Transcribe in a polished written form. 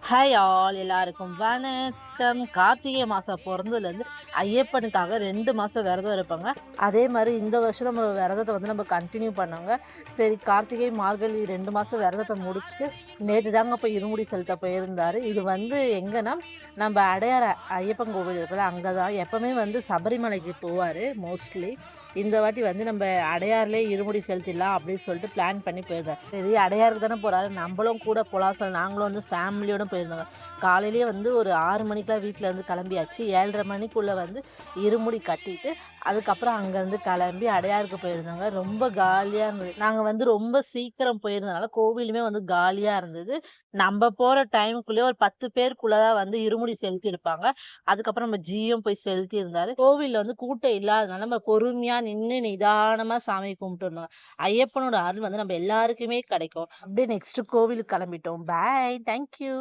Hi all எல்லாருக்கும் வணக்கம். கார்த்திகை மாசம் பொறந்ததுலேருந்து ஐயப்பனுக்காக 2 மாசம் விரதம் இருப்பாங்க. அதே மாரி இந்த வருஷம் நம்ம விரதத்த நம்ம கன்டின்யூ பண்ணோங்க. சரி கார்த்திகை, மார்கழி 2 மாசம் விரதத்த முடிச்சுட்டு, நேத்து தாங்க போய் இருமுடி செலுத்த போயிருந்தாரு. இது எங்கன்னா, நம்ம அடையாற ஐயப்பன் கோவில் இருக்குல்ல, அங்க தான் எப்பவுமே சபரிமலைக்கு போவாரு மோஸ்ட்லி. இந்த வாட்டி நம்ம அடையார்லயே இருமுடி செலுத்திடலாம் அப்படின்னு சொல்லிட்டு பிளான் பண்ணி போயிருந்தார். சரி அடையாருக்கு தானே போறாரு, நம்மளும் கூட போலாம் சொல்லி நாங்களும் ஃபேமிலியோட போயிருந்தோங்க. காலையிலேயே ஒரு 6 மணிக்கெல்லாம் வீட்ல இருந்து கிளம்பியாச்சு. 7:30 மணிக்குள்ள இருமுடி கட்டிட்டு, அதுக்கப்புறம் அங்கேருந்து கிளம்பி அடையாருக்கு போயிருந்தோங்க. ரொம்ப காலியா இருந்தது. நாங்க ரொம்ப சீக்கிரம் போயிருந்தனால கோவிலுமே காலியா இருந்தது. நம்ம போற டைமுக்குள்ளேயே ஒரு 10 பேருக்குள்ள தான் இருமுடி செலுத்தி இருப்பாங்க. அதுக்கப்புறம் நம்ம ஜியும் போய் செலுத்தி இருந்தாரு. கோவில்ல கூட்டம் இல்லாதனால நம்ம பொறுமையா நின்னு நிதானமா சாமி கும்பிட்டு இருந்தோம். ஐயப்பனோட அருள் நம்ம எல்லாருக்குமே கிடைக்கும். அப்படியே நெக்ஸ்ட் கோவிலுக்கு கிளம்பிட்டோம். பாய். Thank you.